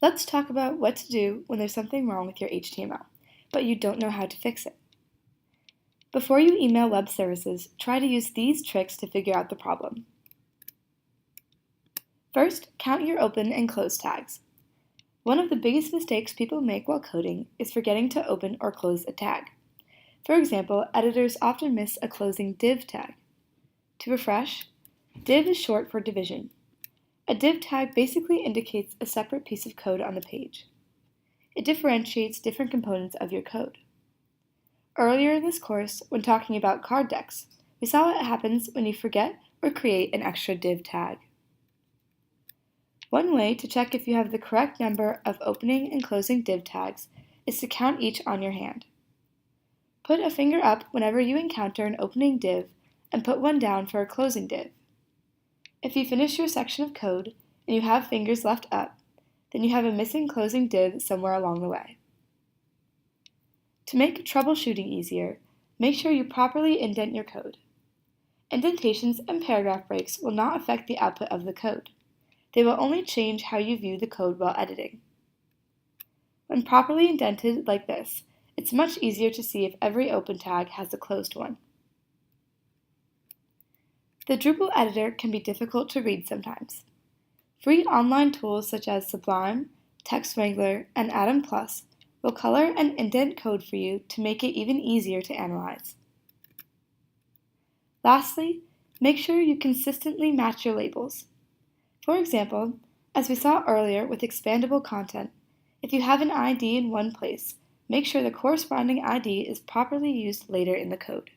Let's talk about what to do when there's something wrong with your HTML, but you don't know how to fix it. Before you email web services, try to use these tricks to figure out the problem. First, count your open and close tags. One of the biggest mistakes people make while coding is forgetting to open or close a tag. For example, editors often miss a closing div tag. To refresh, div is short for division. A div tag basically indicates a separate piece of code on the page. It differentiates different components of your code. Earlier in this course, when talking about card decks, we saw what happens when you forget or create an extra div tag. One way to check if you have the correct number of opening and closing div tags is to count each on your hand. Put a finger up whenever you encounter an opening div and put one down for a closing div. If you finish your section of code and you have fingers left up, then you have a missing closing div somewhere along the way. To make troubleshooting easier, make sure you properly indent your code. Indentations and paragraph breaks will not affect the output of the code. They will only change how you view the code while editing. When properly indented like this, it's much easier to see if every open tag has a closed one. The Drupal editor can be difficult to read sometimes. Free online tools such as Sublime, Text Wrangler, and Atom Plus will color and indent code for you to make it even easier to analyze. Lastly, make sure you consistently match your labels. For example, as we saw earlier with expandable content, if you have an ID in one place, make sure the corresponding ID is properly used later in the code.